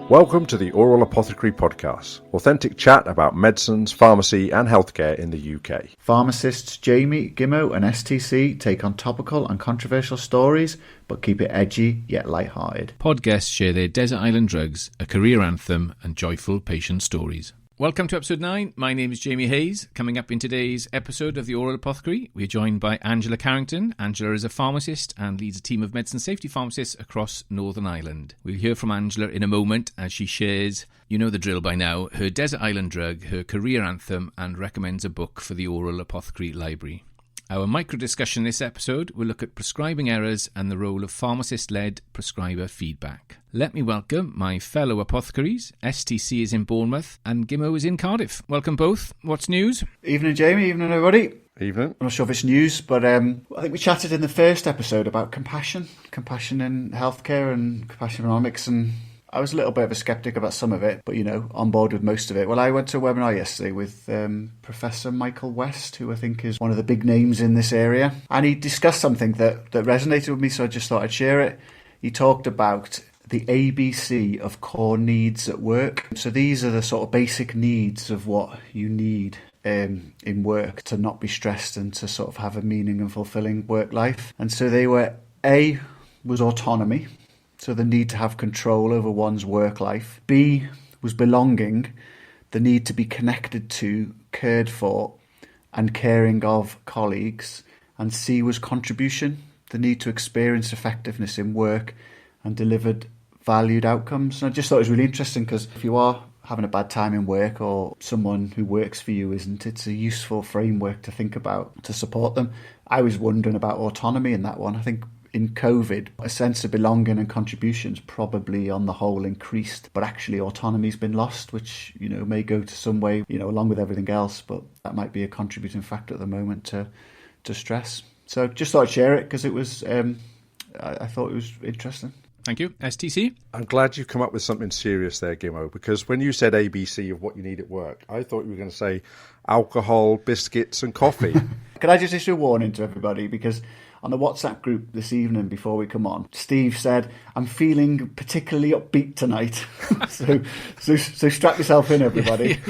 Welcome to the Oral Apothecary Podcast, authentic chat about medicines, pharmacy and healthcare in the UK. Pharmacists Jamie, Gimmo and STC take on topical and controversial stories, but keep it edgy yet light-hearted. Podguests share their desert island drugs, a career anthem and joyful patient stories. Welcome to episode 9. My name is Jamie Hayes. Coming up in today's episode of the Oral Apothecary, we're joined by Angela Carrington. Angela is a pharmacist and leads a team of medicine safety pharmacists across Northern Ireland. We'll hear from Angela in a moment as she shares, you know the drill by now, her desert island drug, her career anthem, and recommends a book for the Oral Apothecary Library. Our micro-discussion this episode will look at prescribing errors and the role of pharmacist-led prescriber feedback. Let me welcome my fellow apothecaries. STC is in Bournemouth and Gimmo is in Cardiff. Welcome both. What's news? Evening, Jamie. Evening, everybody. Evening. I'm not sure if it's news, but I think we chatted in the first episode about compassion in healthcare and compassion economics, and I was a little bit of a sceptic about some of it, but, on board with most of it. Well, I went to a webinar yesterday with Professor Michael West, who I think is one of the big names in this area. And he discussed something that resonated with me, so I just thought I'd share it. He talked about the ABC of core needs at work. So these are the sort of basic needs of what you need in work to not be stressed and to sort of have a meaning and fulfilling work life. And so they were, A, was autonomy. So the need to have control over one's work life. B was belonging, the need to be connected to, cared for, and caring of colleagues. And C was contribution, the need to experience effectiveness in work and delivered valued outcomes. And I just thought it was really interesting because if you are having a bad time in work or someone who works for you isn't, it's a useful framework to think about to support them. I was wondering about autonomy in that one. I think in COVID, a sense of belonging and contributions probably on the whole increased, but actually autonomy's been lost, which, may go to some way, along with everything else, but that might be a contributing factor at the moment to stress. So just thought I'd share it because it was, I thought it was interesting. Thank you. STC? I'm glad you've come up with something serious there, Gimmo, because when you said ABC of what you need at work, I thought you were going to say alcohol, biscuits and coffee. Could I just issue a warning to everybody? Because on the WhatsApp group this evening before we come on, Steve said, I'm feeling particularly upbeat tonight. so strap yourself in, everybody.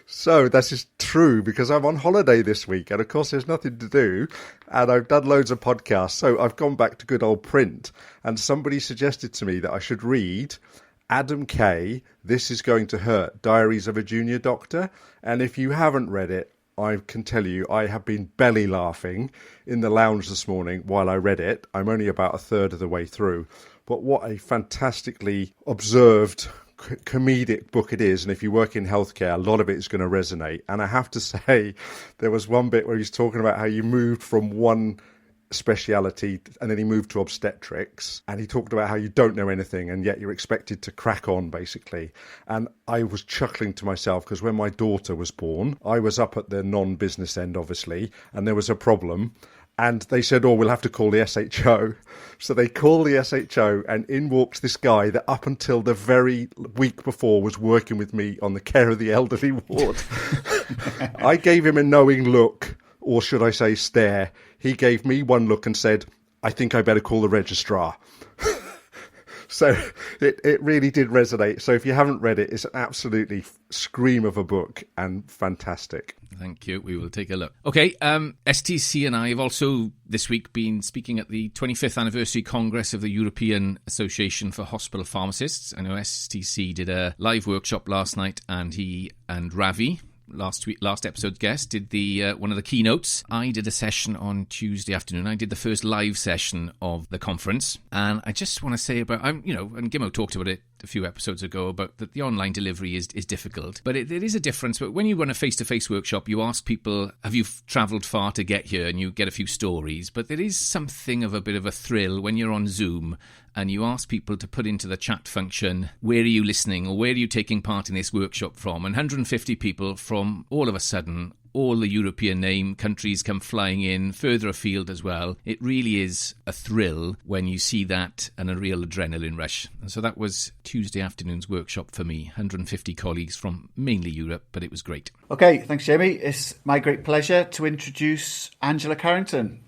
So this is true because I'm on holiday this week and of course there's nothing to do and I've done loads of podcasts. So I've gone back to good old print and somebody suggested to me that I should read Adam Kay, This Is Going to Hurt, Diaries of a Junior Doctor. And if you haven't read it, I can tell you I have been belly laughing in the lounge this morning while I read it. I'm only about a third of the way through. But what a fantastically observed comedic book it is, and if you work in healthcare a lot of it is going to resonate. And I have to say there was one bit where he's talking about how you moved from one speciality and then he moved to obstetrics and he talked about how you don't know anything and yet you're expected to crack on basically. And I was chuckling to myself because when my daughter was born I was up at the non-business end obviously and there was a problem. And they said, we'll have to call the SHO. So they call the SHO and in walks this guy that up until the very week before was working with me on the care of the elderly ward. I gave him a knowing look, or should I say stare. He gave me one look and said, I think I better call the registrar. So it really did resonate. So if you haven't read it, it's an absolutely scream of a book and fantastic. Thank you. We will take a look. Okay, STC and I have also this week been speaking at the 25th anniversary Congress of the European Association for Hospital Pharmacists. I know STC did a live workshop last night and he and Ravi, last episode's guest, did the one of the keynotes. I did a session on Tuesday afternoon. I did the first live session of the conference, and I just want to say about, and Gimmo talked about it a few episodes ago about that the online delivery is difficult, but it is a difference. But when you run a face-to-face workshop, you ask people, have you travelled far to get here, and you get a few stories, but there is something of a bit of a thrill when you're on Zoom and you ask people to put into the chat function, where are you listening or where are you taking part in this workshop from? And 150 people from all of a sudden all the European name countries come flying in, further afield as well. It really is a thrill when you see that and a real adrenaline rush. And so that was Tuesday afternoon's workshop for me. 150 colleagues from mainly Europe, but it was great. Okay, thanks, Jamie. It's my great pleasure to introduce Angela Carrington.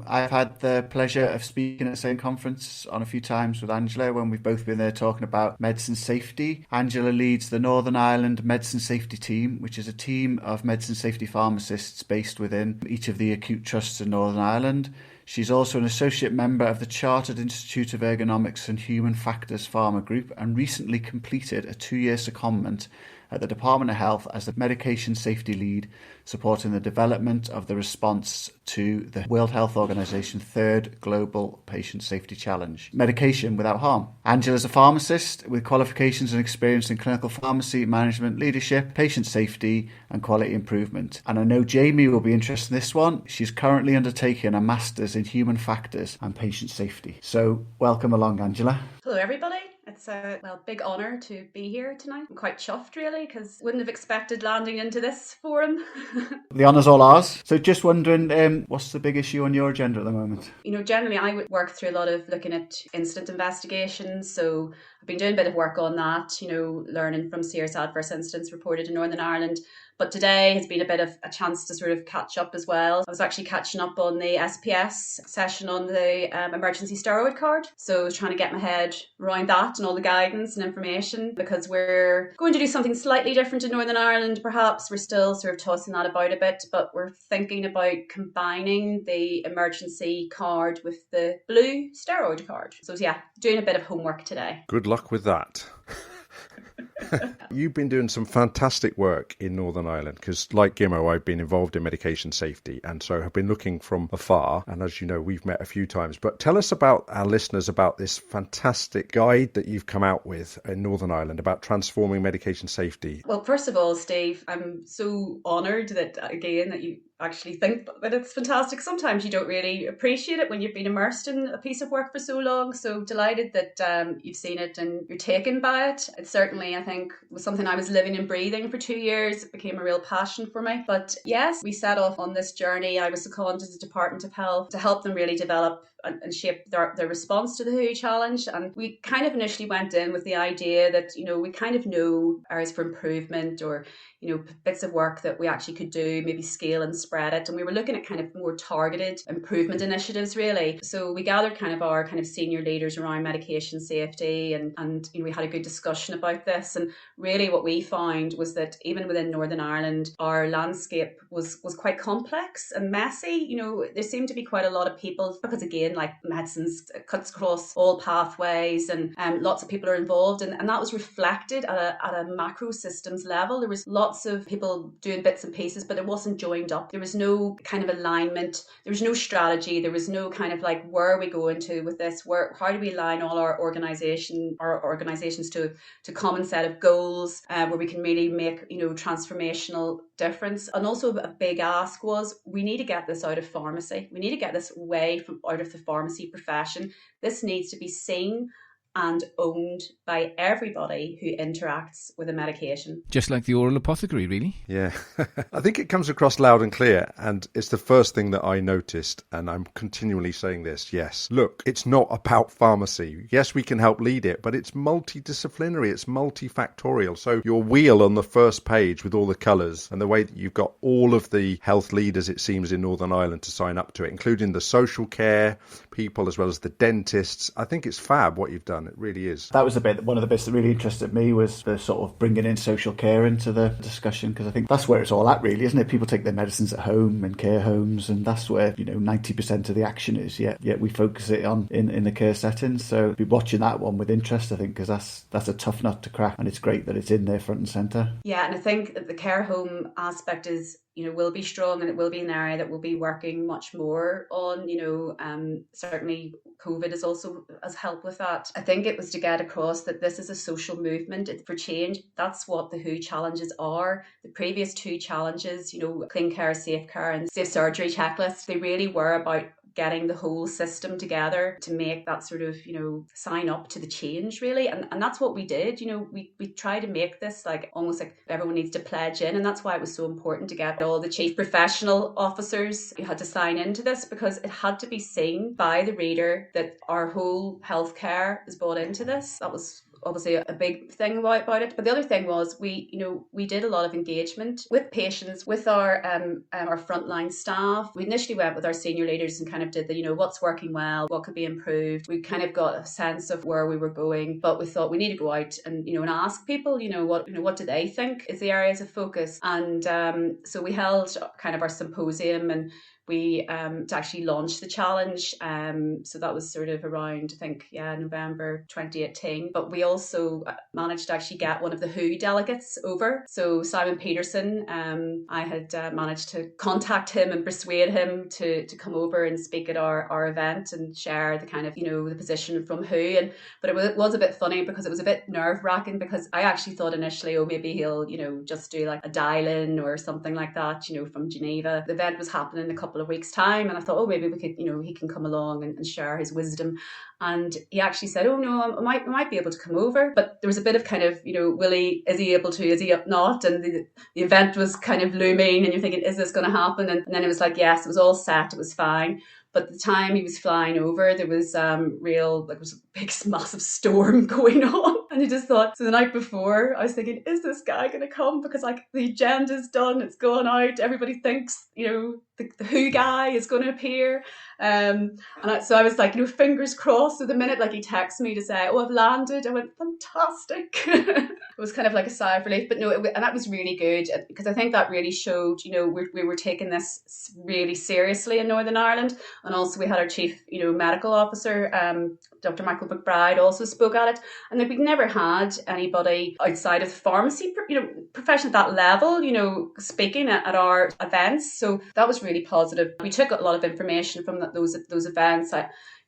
I've had the pleasure of speaking at the same conference on a few times with Angela when we've both been there talking about medicine safety. Angela leads the Northern Ireland Medicine Safety Team, which is a team of medicine safety pharmacists based within each of the acute trusts in Northern Ireland. She's also an associate member of the Chartered Institute of Ergonomics and Human Factors Pharma Group and recently completed a 2-year secondment at the Department of Health as the Medication Safety Lead, supporting the development of the response to the World Health Organization third Global Patient Safety Challenge, Medication Without Harm. Angela's a pharmacist with qualifications and experience in clinical pharmacy, management, leadership, patient safety and quality improvement. And I know Jamie will be interested in this one. She's currently undertaking a Master's in Human Factors and Patient Safety. So welcome along, Angela. Hello, everybody. It's a big honour to be here tonight. I'm quite chuffed, really, because wouldn't have expected landing into this forum. The honour's all ours. So just wondering, what's the big issue on your agenda at the moment? Generally I would work through a lot of looking at incident investigations. So I've been doing a bit of work on that, learning from serious adverse incidents reported in Northern Ireland. But today has been a bit of a chance to sort of catch up as well. I was actually catching up on the SPS session on the emergency steroid card. So I was trying to get my head around that and all the guidance and information, because we're going to do something slightly different in Northern Ireland, perhaps. We're still sort of tossing that about a bit, but we're thinking about combining the emergency card with the blue steroid card. So yeah, doing a bit of homework today. Good luck with that. You've been doing some fantastic work in Northern Ireland because, like Gimmo, I've been involved in medication safety and so have been looking from afar. And as you know, we've met a few times. But tell us about our listeners about this fantastic guide that you've come out with in Northern Ireland about transforming medication safety. Well, first of all, Steve, I'm so honoured that you actually think that it's fantastic. Sometimes you don't really appreciate it when you've been immersed in a piece of work for so long. So delighted that you've seen it and you're taken by it. It certainly, I think, was something I was living and breathing for 2 years. It became a real passion for me. But yes, we set off on this journey. I was seconded to the Department of Health to help them really develop and shape their response to the WHO challenge. And we kind of initially went in with the idea that, we kind of know areas for improvement or, bits of work that we actually could do, maybe scale and spread it. And we were looking at kind of more targeted improvement initiatives, really. So we gathered kind of our kind of senior leaders around medication safety and we had a good discussion about this. And really what we found was that even within Northern Ireland, our landscape was quite complex and messy. There seemed to be quite a lot of people, because again, like medicines cuts across all pathways and lots of people are involved. And that was reflected at a macro systems level. There was lots of people doing bits and pieces, but it wasn't joined up. There was no kind of alignment. There was no strategy. There was no kind of like, where are we going to with this? How do we align all our organizations to common set of goals where we can really make, transformational difference? And also a big ask was, we need to get this out of pharmacy. We need to get this away from out of the pharmacy profession. This needs to be seen and owned by everybody who interacts with a medication. Just like the oral apothecary, really. Yeah, I think it comes across loud and clear, and it's the first thing that I noticed, and I'm continually saying this. Yes, look, it's not about pharmacy. Yes, we can help lead it, but it's multidisciplinary, it's multifactorial. So your wheel on the first page with all the colours and the way that you've got all of the health leaders, it seems, in Northern Ireland to sign up to it, including the social care people as well as the dentists. I think it's fab what you've done. It really is. That was one of the bits that really interested me, was the sort of bringing in social care into the discussion, because I think that's where it's all at, really, isn't it? People take their medicines at home in care homes, and that's where 90% of the action is. Yet we focus it on in the care settings. So be watching that one with interest, I think, because that's a tough nut to crack, and it's great that it's in there front and centre. Yeah, and I think that the care home aspect is, will be strong, and it will be an area that we'll be working much more on. Certainly COVID has helped with that. I think it was to get across that this is a social movement. It's for change. That's what the WHO challenges are. The previous two challenges, clean care, safe care and safe surgery checklist, they really were about getting the whole system together to make that sort of, sign up to the change, really. And that's what we did. We try to make this like almost like everyone needs to pledge in. And that's why it was so important to get all the chief professional officers who had to sign into this, because it had to be seen by the reader that our whole healthcare is bought into this. That was obviously a big thing about it. But the other thing was we did a lot of engagement with patients, with our frontline staff. We initially went with our senior leaders and kind of did the, what's working well, what could be improved. We kind of got a sense of where we were going, but we thought we need to go out and, and ask people, what do they think is the areas of focus. And so we held kind of our symposium, and we to actually launch the challenge. So that was sort of around, I think, November 2018. But we also managed to actually get one of the WHO delegates over. So Simon Peterson, I had managed to contact him and persuade him to come over and speak at our event and share the kind of, the position from WHO. But it was a bit funny because it was a bit nerve-wracking, because I actually thought initially, maybe he'll, just do like a dial-in or something like that, from Geneva. The event was happening in a couple of weeks' time, and I thought, maybe we could, he can come along and share his wisdom. And he actually said, no, I might be able to come over. But there was a bit of kind of, is he able to, is he not? And the event was kind of looming, and you're thinking, is this going to happen? And then it was like, yes, it was all set, it was fine. But the time he was flying over, there was there was a big, massive storm going on. And I just thought, so the night before, I was thinking, is this guy going to come? Because like the agenda's done, it's gone out. Everybody thinks, the WHO guy is going to appear. So I was like, fingers crossed. So the minute like he texted me to say, I've landed, I went, fantastic. It was kind of like a sigh of relief. But no, and that was really good, because I think that really showed, we were taking this really seriously in Northern Ireland. And also we had our chief, medical officer, Dr. Michael McBride, also spoke at it. And like, we'd never had anybody outside of the pharmacy, profession at that level, speaking at our events. So that was really positive. We took a lot of information from those events.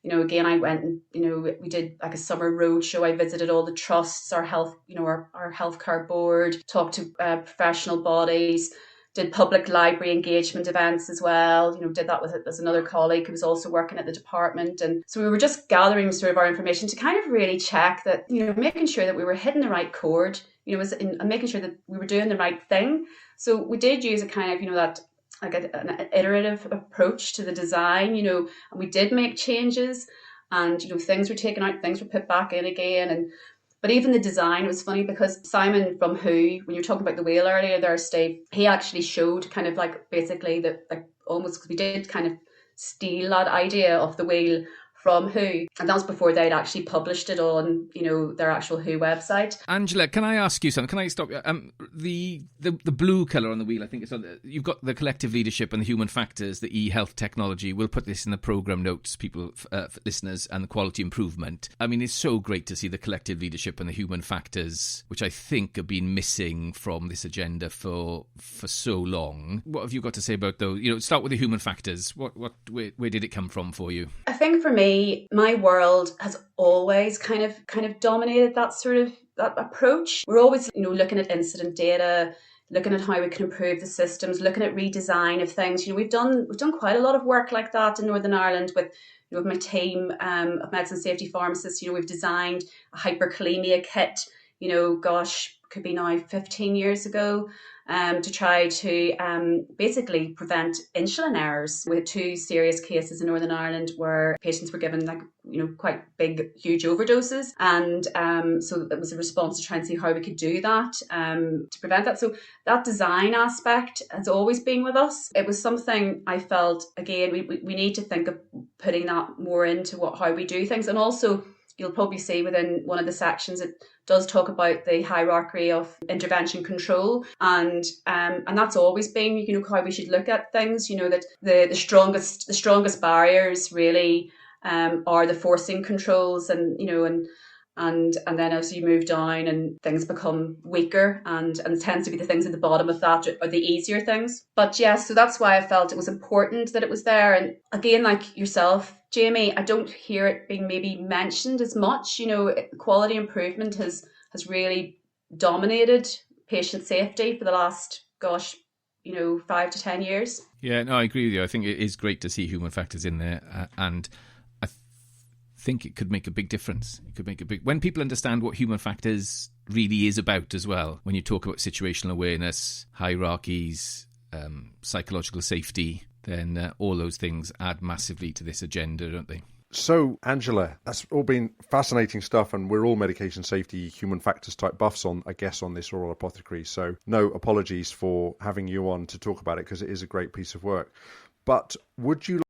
Again, I went and, we did like a summer road show. I visited all the trusts, our health, our healthcare board, talked to professional bodies, did public library engagement events as well. Did that with as another colleague who was also working at the department. And so we were just gathering sort of our information to kind of really check that, making sure that we were hitting the right chord, and making sure that we were doing the right thing. So we did use a kind of, that like an iterative approach to the design, and we did make changes, and, things were taken out, things were put back in again. But even the design was funny, because Simon from WHO, when you were talking about the wheel earlier there, Steve, he actually showed kind of like basically that, like almost, because we did kind of steal that idea of the wheel from WHO, and that was before they'd actually published it on, their actual WHO website. Angela, can I ask you something? Can I stop you? The blue colour on the wheel, I think it's on. You've got the collective leadership and the human factors, the e-health technology. We'll put this in the programme notes, people, listeners, and the quality improvement. I mean, it's so great to see the collective leadership and the human factors, which I think have been missing from this agenda for so long. What have you got to say about those? Start with the human factors. Where did it come from for you? I think for me, my world has always kind of dominated that sort of that approach. We're always, looking at incident data, looking at how we can improve the systems, looking at redesign of things. We've done quite a lot of work like that in Northern Ireland with my team of medicine safety pharmacists. We've designed a hyperkalemia kit. Could be now 15 years ago. To try to basically prevent insulin errors. We had 2 serious cases in Northern Ireland where patients were given quite big, huge overdoses. And so it was a response to try and see how we could do that to prevent that. So that design aspect has always been with us. It was something I felt, again, we need to think of putting that more into how we do things. And also, you'll probably see within one of the sections, it does talk about the hierarchy of intervention control, and that's always been, how we should look at things. That the strongest barriers really are the forcing controls, and then as you move down and things become weaker, and it tends to be the things at the bottom of that are the easier things. But yes, so that's why I felt it was important that it was there. And again, like yourself, Jamie, I don't hear it being maybe mentioned as much. Quality improvement has really dominated patient safety for the last, 5 to 10 years. Yeah, no, I agree with you. I think it is great to see human factors in there, and I think it could make a big difference. It could make a big... When people understand what human factors really is about as well, when you talk about situational awareness, hierarchies, psychological safety, then all those things add massively to this agenda, don't they? So, Angela, that's all been fascinating stuff, and we're all medication safety, human factors type buffs on this Oral Apothecary. So no apologies for having you on to talk about it, because it is a great piece of work. But would you